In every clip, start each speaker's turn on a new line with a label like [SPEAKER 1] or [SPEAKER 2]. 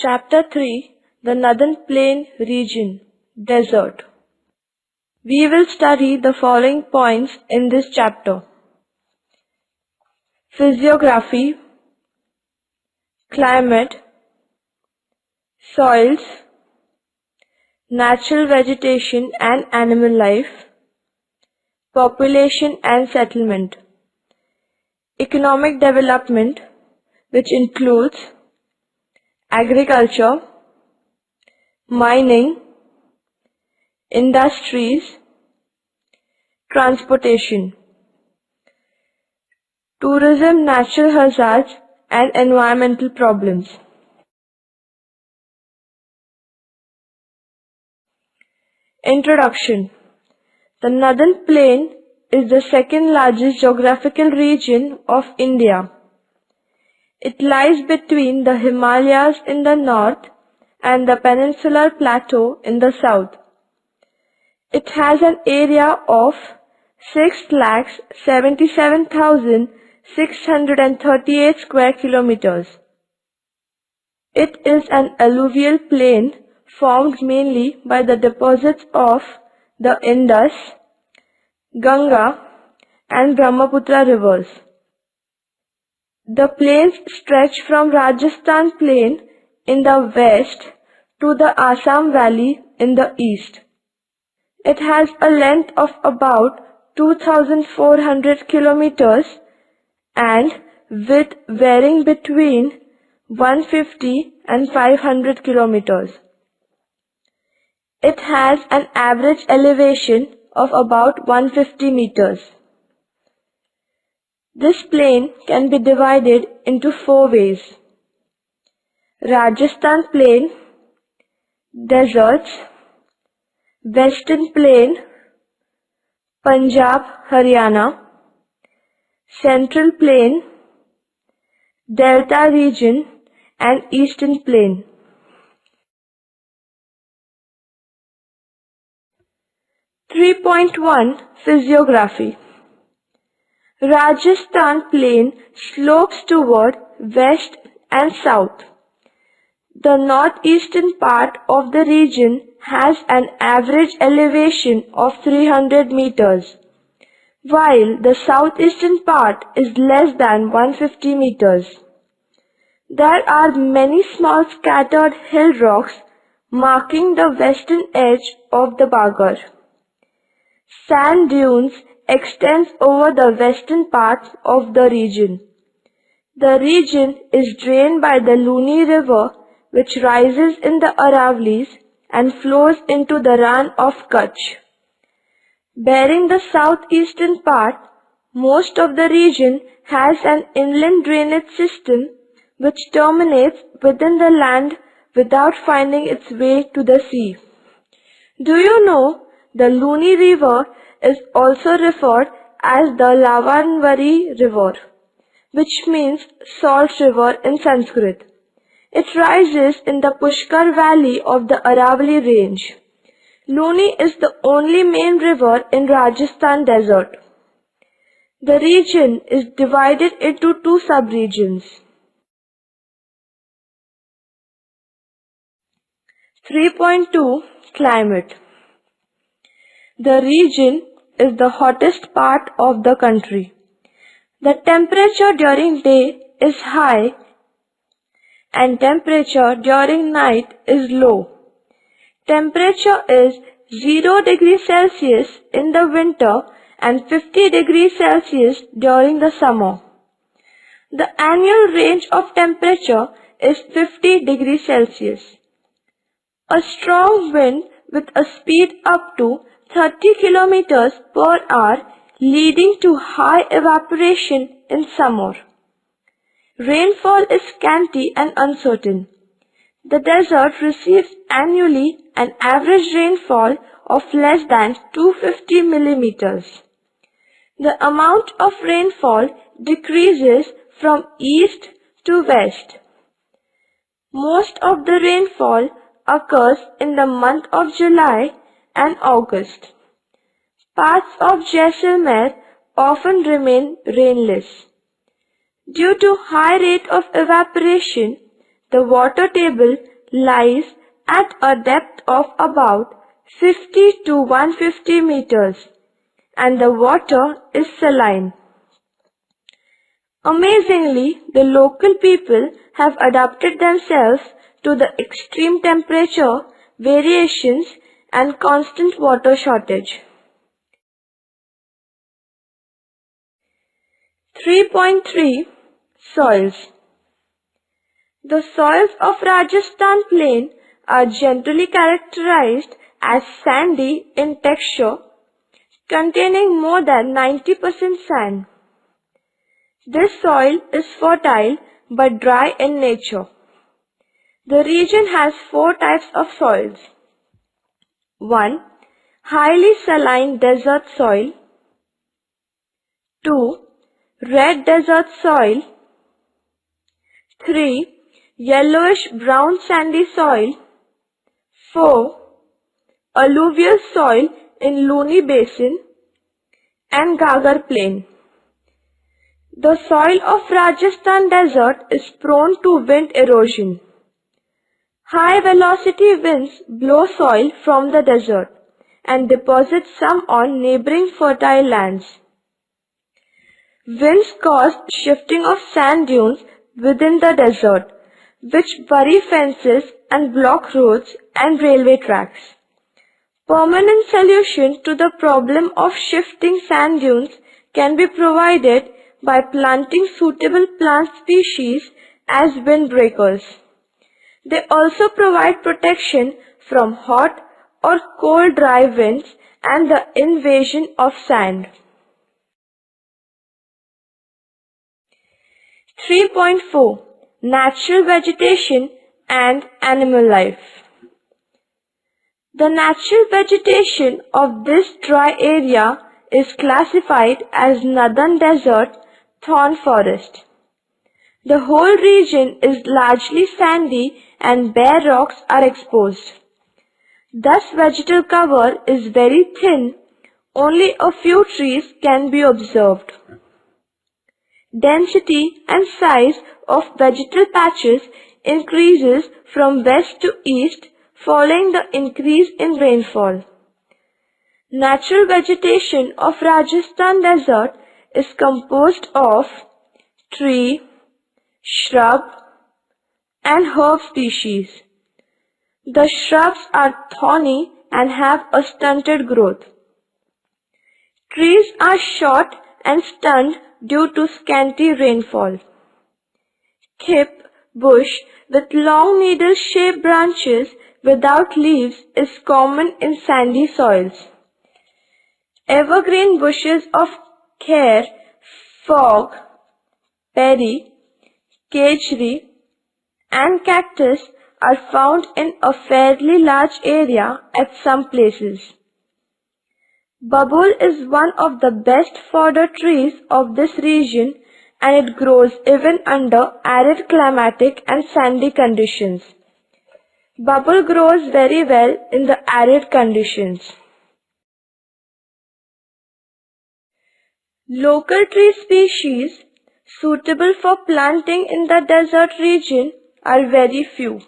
[SPEAKER 1] Chapter 3, the Northern Plain Region, Desert. We will study the following points in this chapter: physiography, climate, soils, natural vegetation and animal life, population and settlement, economic development, which includes agriculture, mining, industries, transportation, tourism, natural hazards and environmental problems. Introduction. The Northern Plain is the second largest geographical region of India. It lies between the Himalayas in the north and the Peninsular Plateau in the south. It has an area of 6,77,638 square kilometers. It is an alluvial plain formed mainly by the deposits of the Indus, Ganga and Brahmaputra rivers. The plains stretch from Rajasthan plain in the west to the Assam Valley in the east. It has a length of about 2,400 kilometers and width varying between 150 and 500 kilometers. It has an average elevation of about 150 meters. This plain can be divided into four ways: Rajasthan Plain, deserts, Western Plain, Punjab, Haryana, Central Plain, Delta region and Eastern Plain. Physiography. Rajasthan Plain slopes toward west and south. The northeastern part of the region has an average elevation of 300 meters, while the southeastern part is less than 150 meters. There are many small scattered hill rocks marking the western edge of the Bagar. Sand dunes extends over the western part of the region. The region is drained by the Luni River, which rises in the Aravallis and flows into the Rann of Kutch. Bearing the southeastern part, most of the region has an inland drainage system which terminates within the land without finding its way to the sea. Do you know the Luni River is also referred as the Lavanvari River, which means salt river in Sanskrit. It rises in the Pushkar Valley of the Aravalli range. Luni is the only main river in Rajasthan Desert. The region is divided into two sub-regions. 3.2 Climate. The region is the hottest part of the country. The temperature during day is high and temperature during night is low. Temperature is 0 degrees Celsius in the winter and 50 degrees Celsius during the summer. The annual range of temperature is 50 degrees Celsius. A strong wind with a speed up to 30 kilometers per hour, leading to high evaporation in summer. Rainfall is scanty and uncertain. The desert receives annually an average rainfall of less than 250 millimeters. The amount of rainfall decreases from east to west. Most of the rainfall occurs in the month of July and August. Parts of Jaisalmer often remain rainless. Due to high rate of evaporation, the water table lies at a depth of about 50 to 150 meters, and the water is saline. Amazingly, the local people have adapted themselves to the extreme temperature variations and constant water shortage. 3.3 Soils. The soils of Rajasthan plain are generally characterized as sandy in texture, containing more than 90% sand. This soil is fertile but dry in nature. The region has four types of soils. 1. Highly saline desert soil. 2. Red desert soil. 3. Yellowish brown sandy soil. 4. Alluvial soil in Luni Basin and Gagar Plain. The soil of Rajasthan desert is prone to wind erosion. High velocity winds blow soil from the desert and deposit some on neighboring fertile lands. Winds cause shifting of sand dunes within the desert, which bury fences and block roads and railway tracks. Permanent solution to the problem of shifting sand dunes can be provided by planting suitable plant species as windbreakers. They also provide protection from hot or cold dry winds and the invasion of sand. 3.4 Natural vegetation and animal life. The natural vegetation of this dry area is classified as Northern Desert Thorn Forest. The whole region is largely sandy and bare rocks are exposed. Thus vegetal cover is very thin, only a few trees can be observed. Density and size of vegetal patches increases from west to east following the increase in rainfall. Natural vegetation of Rajasthan desert is composed of tree, shrub, and herb species. The shrubs are thorny and have a stunted growth. Trees are short and stunned due to scanty rainfall. Khip bush with long needle-shaped branches without leaves is common in sandy soils. Evergreen bushes of kher, fog, berry, kechri, and cactus are found in a fairly large area at some places. Babul is one of the best fodder trees of this region and it grows even under arid climatic and sandy conditions. Babul grows very well in the arid conditions. Local tree species suitable for planting in the desert region are very few.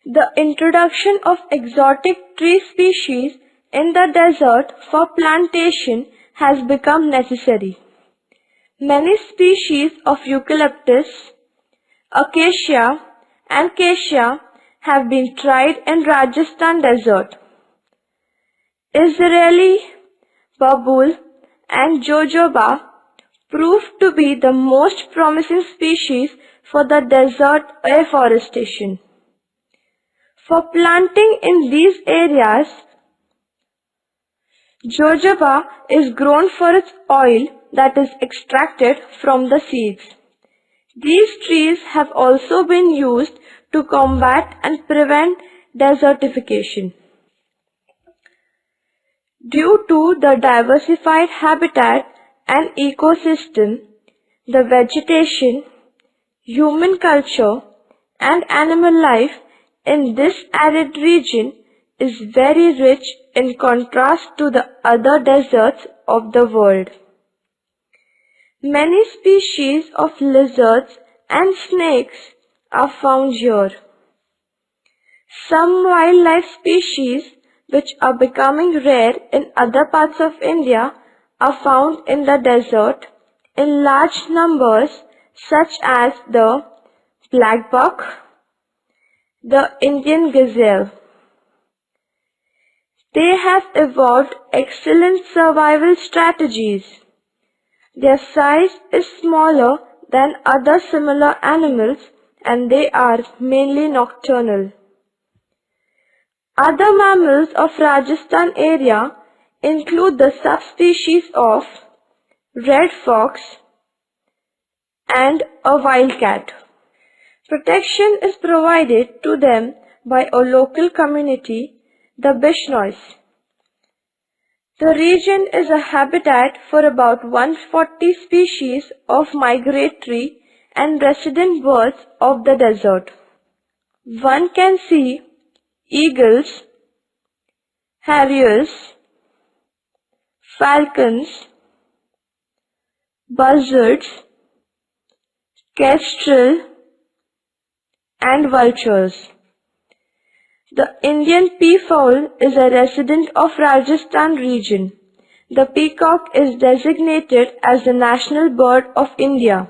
[SPEAKER 1] The introduction of exotic tree species in the desert for plantation has become necessary. Many species of eucalyptus, acacia, and cassia have been tried in Rajasthan desert. Israeli, babul, and jojoba proved to be the most promising species for the desert afforestation. For planting in these areas, jojoba is grown for its oil that is extracted from the seeds. These trees have also been used to combat and prevent desertification. Due to the diversified habitat and ecosystem, the vegetation, human culture, and animal life in this arid region is very rich in contrast to the other deserts of the world. Many species of lizards and snakes are found here. Some wildlife species which are becoming rare in other parts of India are found in the desert in large numbers, such as the black buck, the Indian gazelle. They have evolved excellent survival strategies. Their size is smaller than other similar animals and they are mainly nocturnal. Other mammals of Rajasthan area include the subspecies of red fox and a wildcat. Protection is provided to them by a local community, the Bishnois. The region is a habitat for about 140 species of migratory and resident birds of the desert. One can see eagles, harriers, falcons, buzzards, kestrel, and vultures. The Indian peafowl is a resident of Rajasthan region. The peacock is designated as the national bird of India.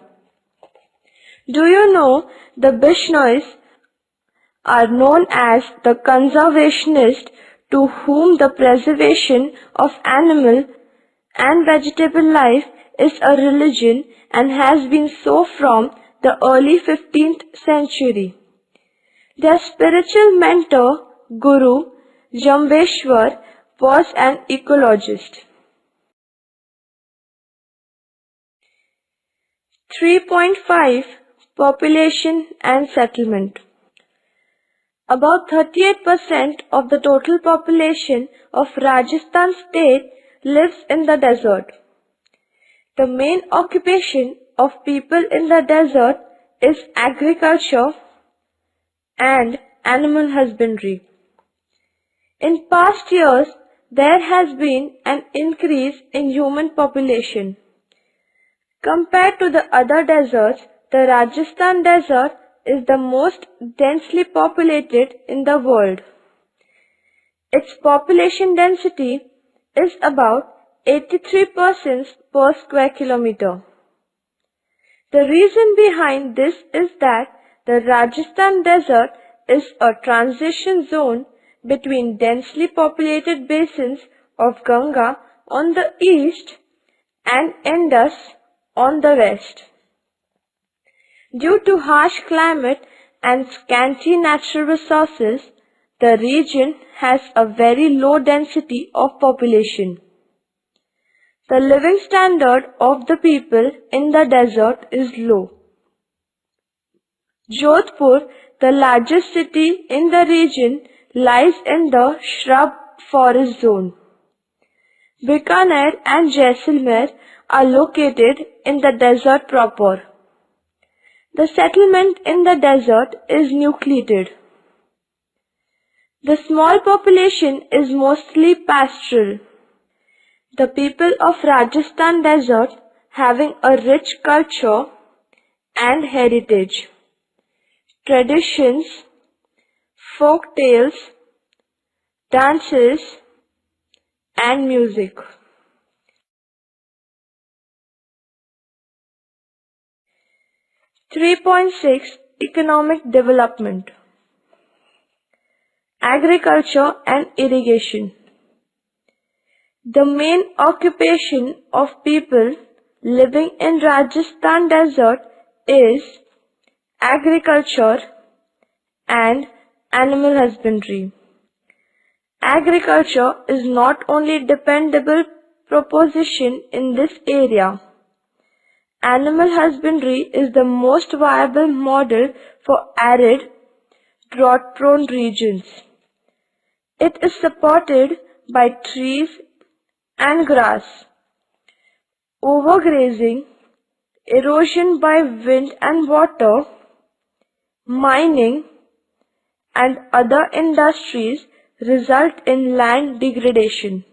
[SPEAKER 1] Do you know the Bishnois are known as the conservationists to whom the preservation of animal and vegetable life is a religion and has been so from the early 15th century. Their spiritual mentor, Guru Jambeshwar, was an ecologist. 3.5 Population and settlement. About 38% of the total population of Rajasthan state lives in the desert. The main occupation of people in the desert is agriculture and animal husbandry. In past years, there has been an increase in human population. Compared to the other deserts, the Rajasthan desert is the most densely populated in the world. Its population density is about 83 persons per square kilometer. The reason behind this is that the Rajasthan desert is a transition zone between densely populated basins of Ganga on the east and Indus on the west. Due to harsh climate and scanty natural resources, the region has a very low density of population. The living standard of the people in the desert is low. Jodhpur, the largest city in the region, lies in the shrub forest zone. Bikaner and Jaisalmer are located in the desert proper. The settlement in the desert is nucleated. The small population is mostly pastoral. The people of Rajasthan desert having a rich culture and heritage, traditions, folk tales, dances, and music. .6 Economic development. Agriculture and irrigation. The main occupation of people living in Rajasthan desert is agriculture and animal husbandry. Agriculture is not only dependable proposition in this area. Animal husbandry is the most viable model for arid, drought-prone regions. It is supported by trees and grass. Overgrazing, erosion by wind and water, mining, and other industries result in land degradation.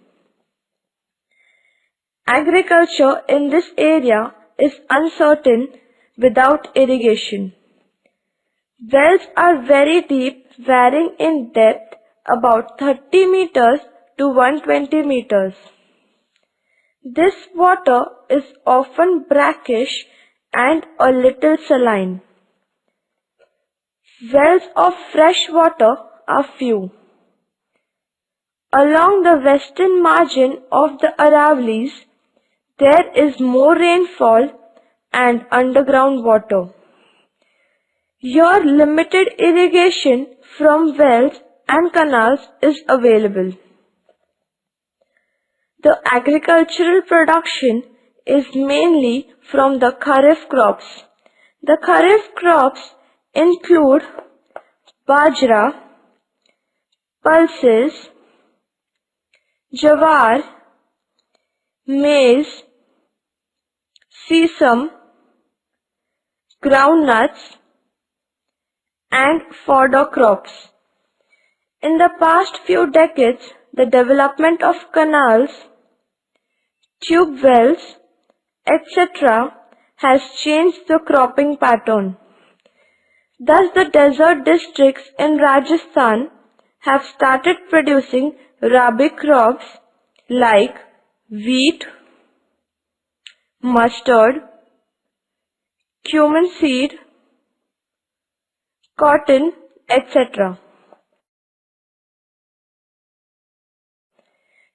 [SPEAKER 1] Agriculture in this area is uncertain without irrigation. Wells are very deep, varying in depth about 30 meters to 120 meters. This water is often brackish and a little saline. Wells of fresh water are few. Along the western margin of the Aravallis, there is more rainfall and underground water. Here limited irrigation from wells and canals is available. The agricultural production is mainly from the kharif crops. The kharif crops include bajra, pulses, jawar, maize, sesame, groundnuts, and fodder crops. In the past few decades, the development of canals, tube wells, etc. has changed the cropping pattern. Thus, the desert districts in Rajasthan have started producing rabi crops like wheat, mustard, cumin seed, cotton, etc.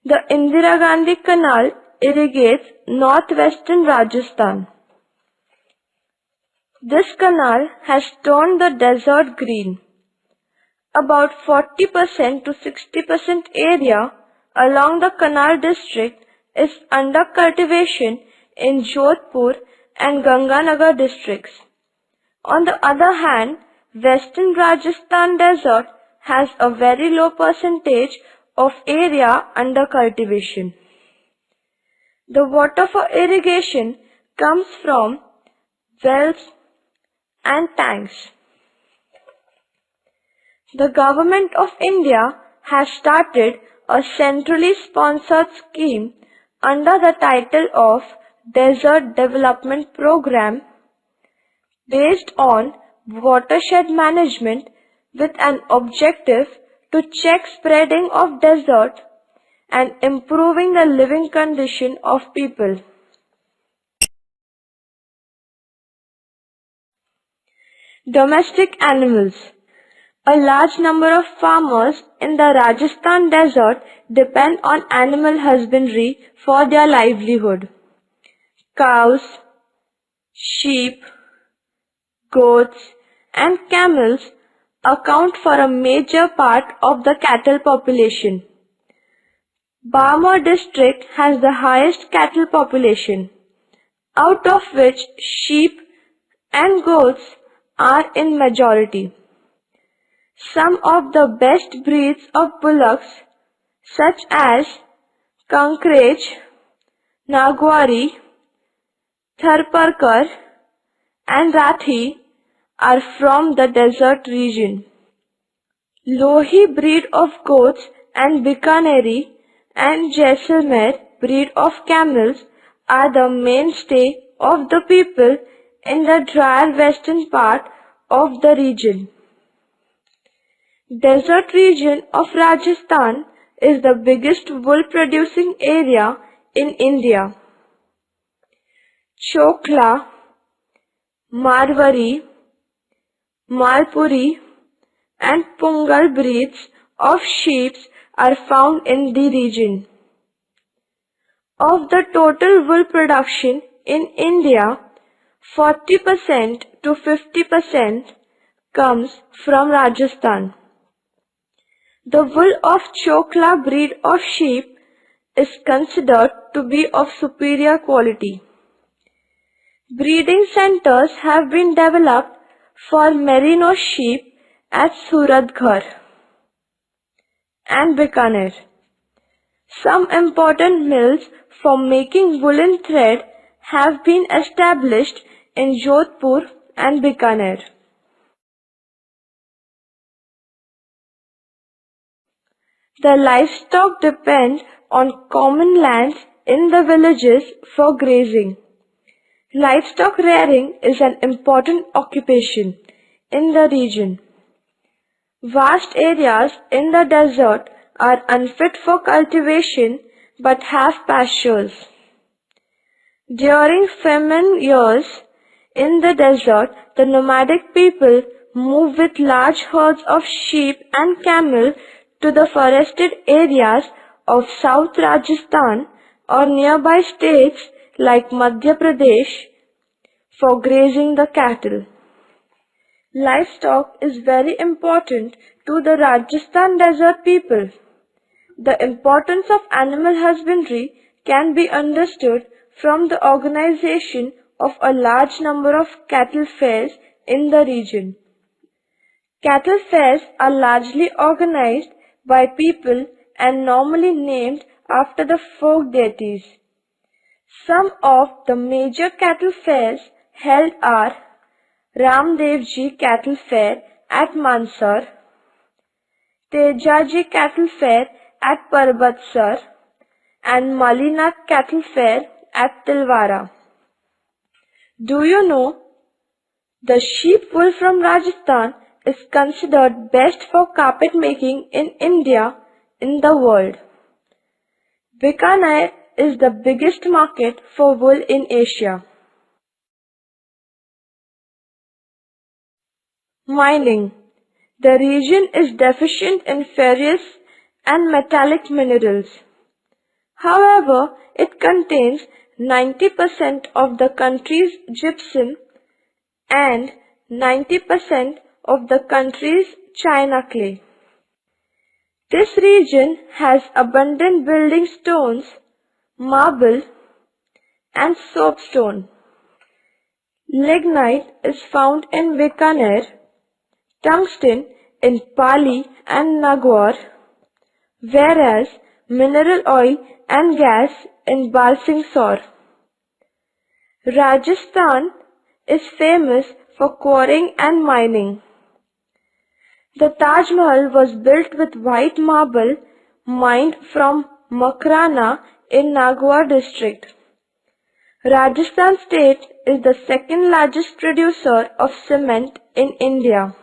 [SPEAKER 1] The Indira Gandhi Canal irrigates northwestern Rajasthan. This canal has turned the desert green. About 40% to 60% area along the canal district is under cultivation in Jodhpur and Ganganagar districts. On the other hand, western Rajasthan desert has a very low percentage of area under cultivation. The water for irrigation comes from wells and tanks. The Government of India has started a centrally sponsored scheme under the title of Desert Development Program based on watershed management with an objective to check spreading of desert and improving the living condition of people. Domestic animals. A large number of farmers in the Rajasthan desert depend on animal husbandry for their livelihood. Cows, sheep, goats, and camels account for a major part of the cattle population. Barmer district has the highest cattle population, out of which sheep and goats are in majority. Some of the best breeds of bullocks such as Kankraj, Nagwari, Tharparkar and Rathi are from the desert region. Lohi breed of goats and Bikaneri and Jaisalmer breed of camels are the mainstay of the people in the drier western part of the region. Desert region of Rajasthan is the biggest wool producing area in India. Chokla, Marwari, Malpuri and Pungal breeds of sheep are found in the region. Of the total wool production in India, 40% to 50% comes from Rajasthan. The wool of Chokla breed of sheep is considered to be of superior quality. Breeding centers have been developed for merino sheep at Suratgarh and Bikaner. Some important mills for making woolen thread have been established in Jodhpur and Bikaner. The livestock depend on common lands in the villages for grazing. Livestock rearing is an important occupation. in the region. Vast areas in the desert are unfit for cultivation but have pastures. During famine years in the desert, the nomadic people move with large herds of sheep and camel to the forested areas of South Rajasthan or nearby states like Madhya Pradesh for grazing the cattle. Livestock is very important to the Rajasthan desert people. The importance of animal husbandry can be understood from the organization of a large number of cattle fairs in the region. Cattle fairs are largely organized by people and normally named after the folk deities. Some of the major cattle fairs held are Ramdevji Cattle Fair at Mansar, Tejaji Cattle Fair at Parbatsar, and Malinath Cattle Fair at Tilwara. Do you know the sheep wool from Rajasthan is considered best for carpet making in India in the world. Bikaner is the biggest market for wool in Asia. Mining. The region is deficient in ferrous and metallic minerals. However, it contains 90% of the country's gypsum and 90% of the country's china clay. This region has abundant building stones, marble, and soapstone. Lignite is found in Bikaner, tungsten in Pali and Nagaur, whereas mineral oil and gas in Balsingsor. Rajasthan is famous for quarrying and mining. The Taj Mahal was built with white marble mined from Makrana in Nagaur district. Rajasthan state is the second largest producer of cement in India.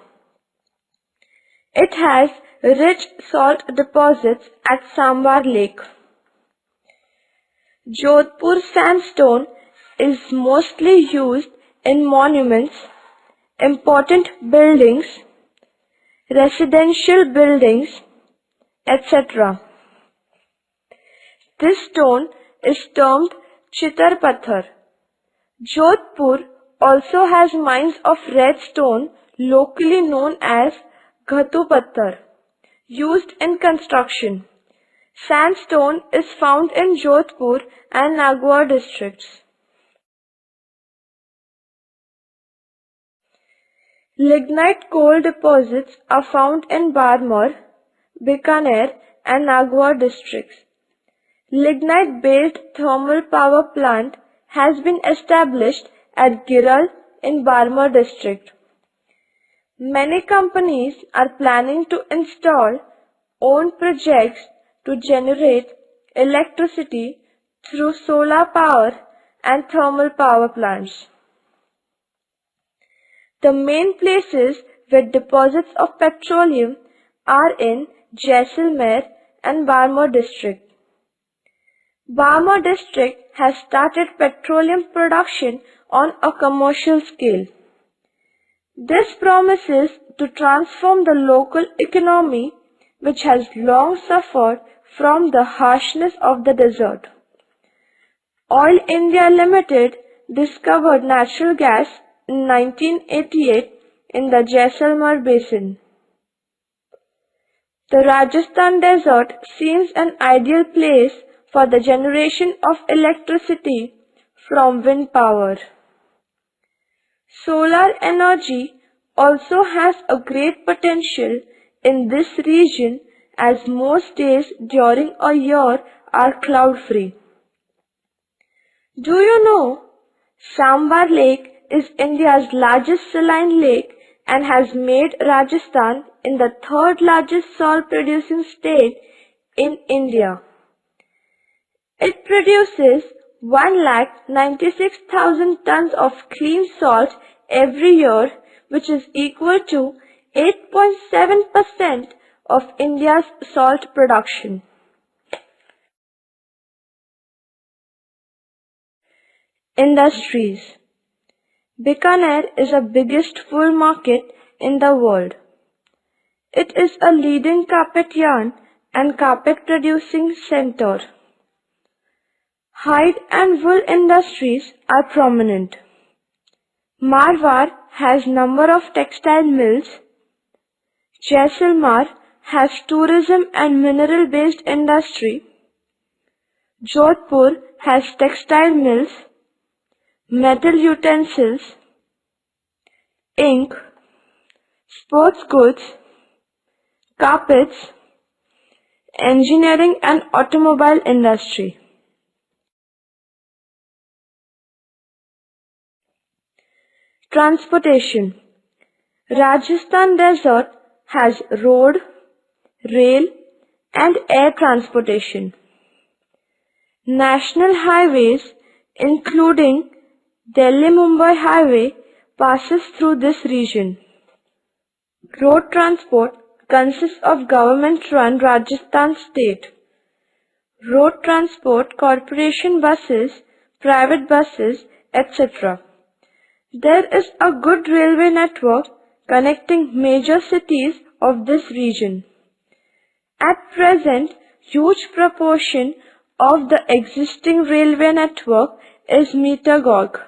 [SPEAKER 1] It has rich salt deposits at Sambar Lake. Jodhpur sandstone is mostly used in monuments, important buildings, residential buildings, etc. This stone is termed Chitar Pathar. Jodhpur also has mines of red stone locally known as Ghatu Patthar, used in construction. Sandstone is found in Jodhpur and Nagaur districts. Lignite coal deposits are found in Barmar, Bikaner and Nagaur districts. Lignite-based thermal power plant has been established at Giral in Barmar district. Many companies are planning to install own projects to generate electricity through solar power and thermal power plants. The main places with deposits of petroleum are in Jaisalmer and Barmar district. Barmar district has started petroleum production on a commercial scale. This promises to transform the local economy, which has long suffered from the harshness of the desert. Oil India Limited discovered natural gas in 1988 in the Jaisalmer basin. The Rajasthan desert seems an ideal place for the generation of electricity from wind power. Solar energy also has a great potential in this region as most days during a year are cloud-free. Do you know Sambar Lake is India's largest saline lake and has made Rajasthan in the third largest salt-producing state in India. It produces 1,96,000 tons of clean salt every year, which is equal to 8.7% of India's salt production. Industries. Bikaner is the biggest wool market in the world. It is a leading carpet yarn and carpet producing center. Hide and wool industries are prominent. Marwar has number of textile mills. Jaisalmer has tourism and mineral based industry. Jodhpur has textile mills, metal utensils, ink, sports goods, carpets, engineering and automobile industry. Transportation. Rajasthan Desert has road, rail and air transportation. National highways including Delhi-Mumbai Highway passes through this region. Road transport consists of government-run Rajasthan state. Road transport corporation buses, private buses, etc. There is a good railway network connecting major cities of this region. At present, huge proportion of the existing railway network is meter gauge.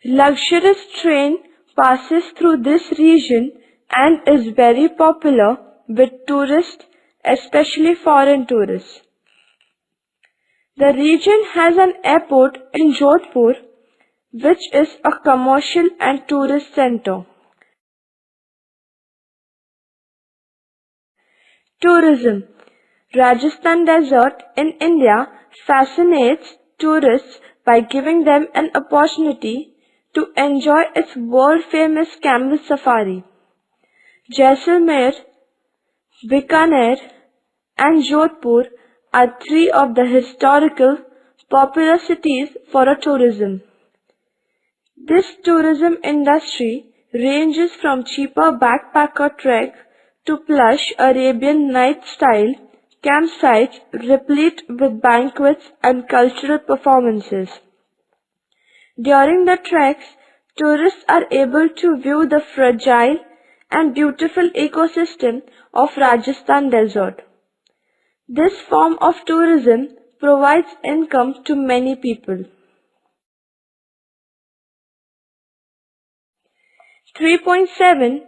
[SPEAKER 1] Luxurious train passes through this region and is very popular with tourists, especially foreign tourists. The region has an airport in Jodhpur, which is a commercial and tourist center. Tourism. Rajasthan Desert in India fascinates tourists by giving them an opportunity to enjoy its world-famous camel safari. Jaisalmer, Bikaner and Jodhpur are three of the historical popular cities for a tourism. This tourism industry ranges from cheaper backpacker trek to plush Arabian night-style campsites replete with banquets and cultural performances. During the treks, tourists are able to view the fragile and beautiful ecosystem of Rajasthan Desert. This form of tourism provides income to many people. 3.7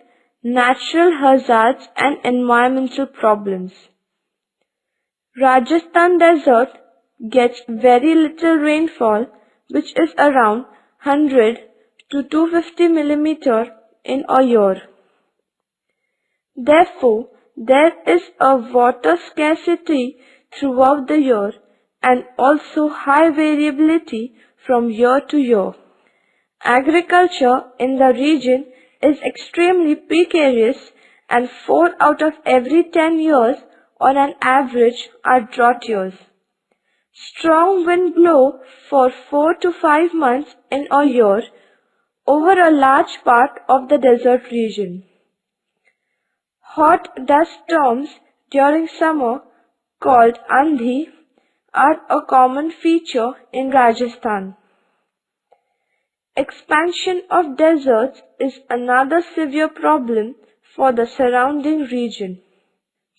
[SPEAKER 1] Natural hazards and environmental problems. Rajasthan Desert gets very little rainfall, which is around 100 to 250 mm in a year. Therefore, there is a water scarcity throughout the year and also high variability from year to year. Agriculture in the region is extremely precarious and 4 out of every 10 years on an average are drought years. Strong wind blow for 4 to 5 months in a year over a large part of the desert region. Hot dust storms during summer called Gandhi are a common feature in Rajasthan. Expansion of deserts is another severe problem for the surrounding region,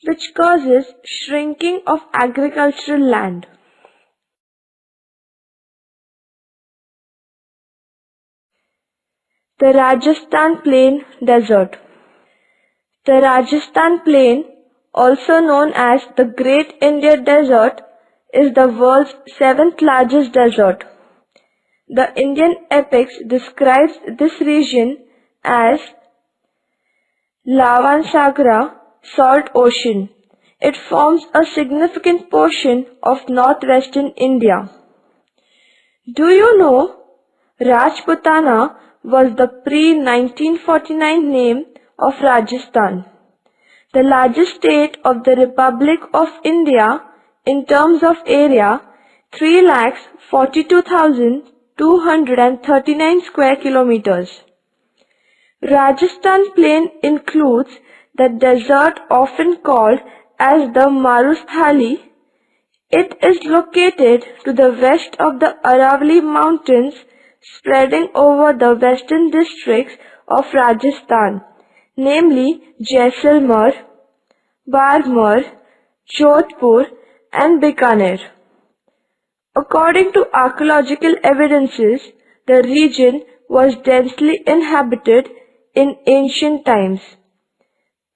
[SPEAKER 1] which causes shrinking of agricultural land. The Rajasthan Plain Desert. The Rajasthan Plain, also known as the Great Indian Desert, is the world's 7th largest desert. The Indian epics describes this region as Lavansagara, salt ocean. It forms a significant portion of northwestern India. Do you know Rajputana was the pre-1949 name of Rajasthan, the largest state of the Republic of India in terms of area, 3,42,239 square kilometers. Rajasthan plain includes the desert often called as the Marusthali. It is located to the west of the Aravalli Mountains, spreading over the western districts of Rajasthan, namely Jaisalmer, Barmer, Jodhpur and Bikaner. According to archaeological evidences, the region was densely inhabited in ancient times.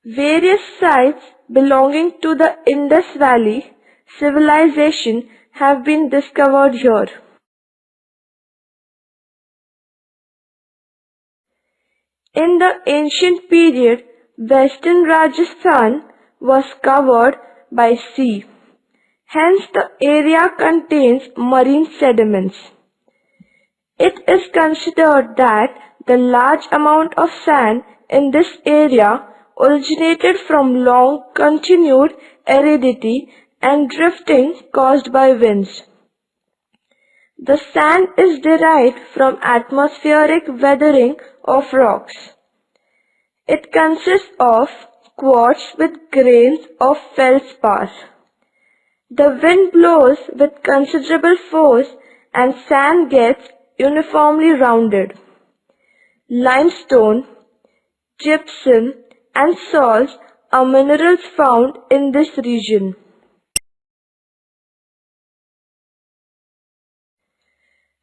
[SPEAKER 1] Various sites belonging to the Indus Valley civilization have been discovered here. In the ancient period, western Rajasthan was covered by sea. Hence, the area contains marine sediments. It is considered that the large amount of sand in this area originated from long continued aridity and drifting caused by winds. The sand is derived from atmospheric weathering of rocks. It consists of quartz with grains of feldspar. The wind blows with considerable force and sand gets uniformly rounded. Limestone, gypsum and salts are minerals found in this region.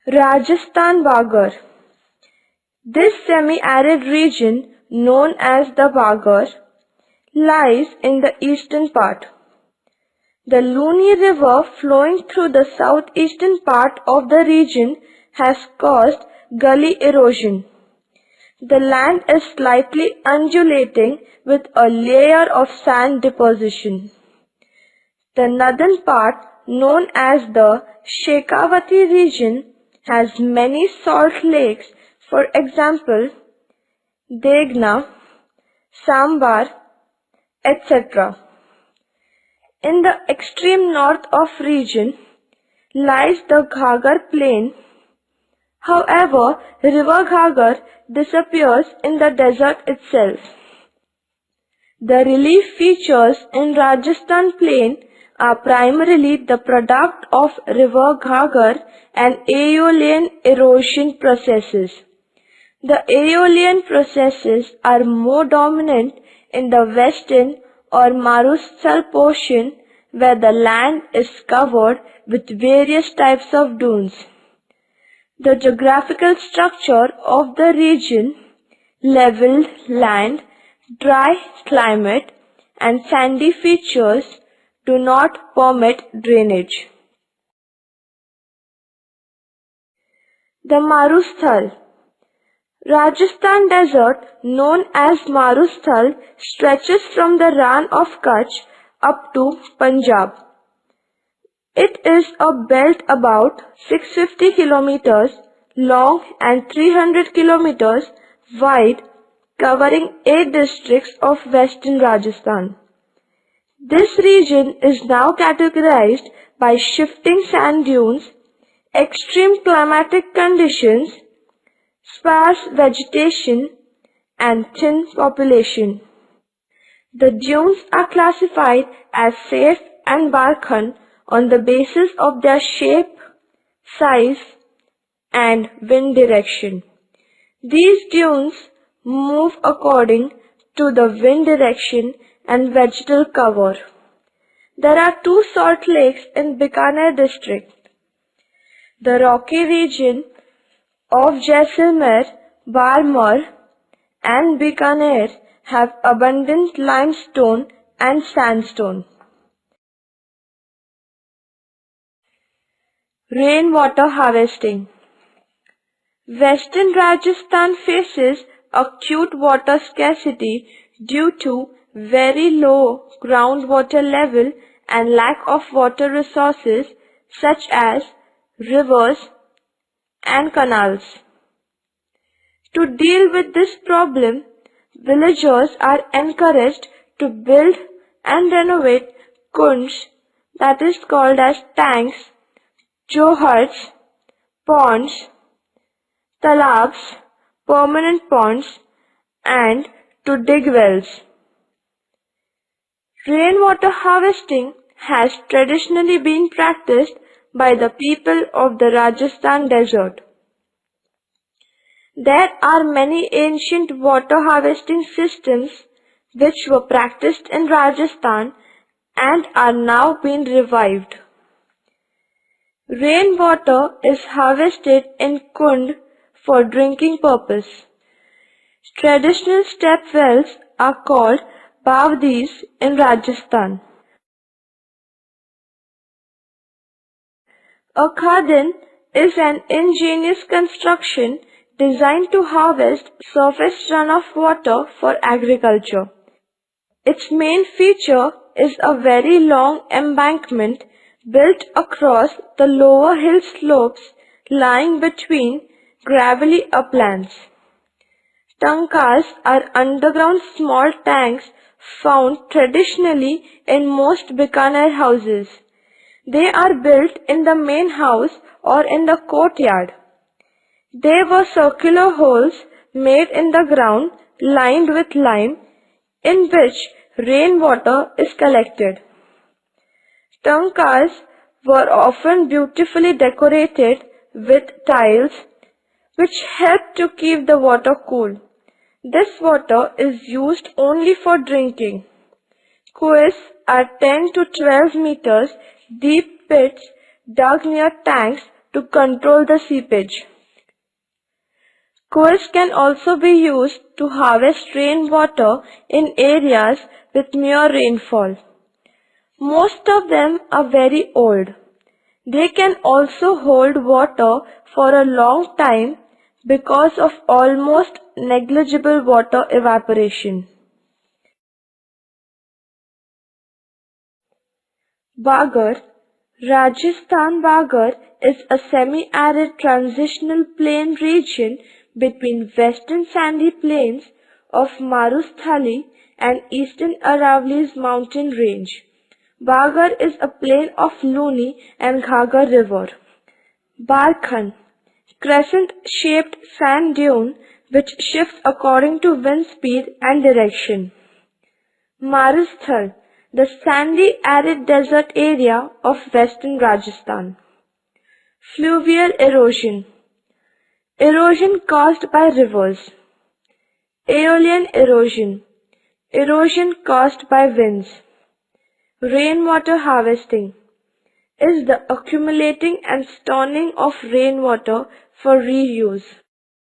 [SPEAKER 1] Rajasthan Bagar. This semi-arid region, known as the Bagar, lies in the eastern part. The Luni River flowing through the southeastern part of the region has caused gully erosion. The land is slightly undulating with a layer of sand deposition. The northern part, known as the Shekhawati region, has many salt lakes, for example, Degna, Sambar, etc. In the extreme north of region lies the Ghagar plain. However, river Ghagar disappears in the desert itself. The relief features in Rajasthan plain are primarily the product of river Ghagar and aeolian erosion processes. The aeolian processes are more dominant in the western or Marusthal portion, where the land is covered with various types of dunes. The geographical structure of the region, level land, dry climate and sandy features do not permit drainage. The Marusthal. Rajasthan Desert, known as Marusthal, stretches from the Rann of Kutch up to Punjab. It is a belt about 650 kilometers long and 300 kilometers wide, covering 8 districts of western Rajasthan. This region is now categorized by shifting sand dunes, extreme climatic conditions, sparse vegetation and thin population. The dunes are classified as safe and Barkhan on the basis of their shape, size and wind direction. These dunes move according to the wind direction and vegetal cover. There are 2 salt lakes in Bikaner district. The rocky region of Jaisalmer, Barmer and Bikaner have abundant limestone and sandstone. Rainwater harvesting. Western Rajasthan faces acute water scarcity due to very low groundwater level and lack of water resources such as rivers and canals. To deal with this problem, villagers are encouraged to build and renovate kunds, that is called as tanks, johars, ponds, talabs, permanent ponds and to dig wells. Rainwater harvesting has traditionally been practiced by the people of the Rajasthan desert. There are many ancient water harvesting systems which were practiced in Rajasthan and are now being revived. Rainwater is harvested in Kund for drinking purpose. Traditional step wells are called Bavdis in Rajasthan. A khadin is an ingenious construction designed to harvest surface runoff water for agriculture. Its main feature is a very long embankment built across the lower hill slopes lying between gravelly uplands. Tankas are underground small tanks found traditionally in most Bikaner houses. They are built in the main house or in the courtyard. They were circular holes made in the ground lined with lime in which rainwater is collected. Tankas were often beautifully decorated with tiles which help to keep the water cool. This water is used only for drinking. Kuis are 10 to 12 meters deep pits dug near tanks to control the seepage. Kuis can also be used to harvest rainwater in areas with mere rainfall. Most of them are very old. They can also hold water for a long time because of almost negligible water evaporation. Bagar, Rajasthan Bagar is a semi-arid transitional plain region between western sandy plains of Marusthali and eastern Aravalli's mountain range. Bagar is a plain of Luni and Ghagar river. Barkhan, crescent-shaped sand dune which shifts according to wind speed and direction. Marusthal, the sandy arid desert area of western Rajasthan. Fluvial erosion. Erosion caused by rivers. Aeolian erosion. Erosion caused by winds. Rainwater harvesting is the accumulating and storing of rainwater for reuse.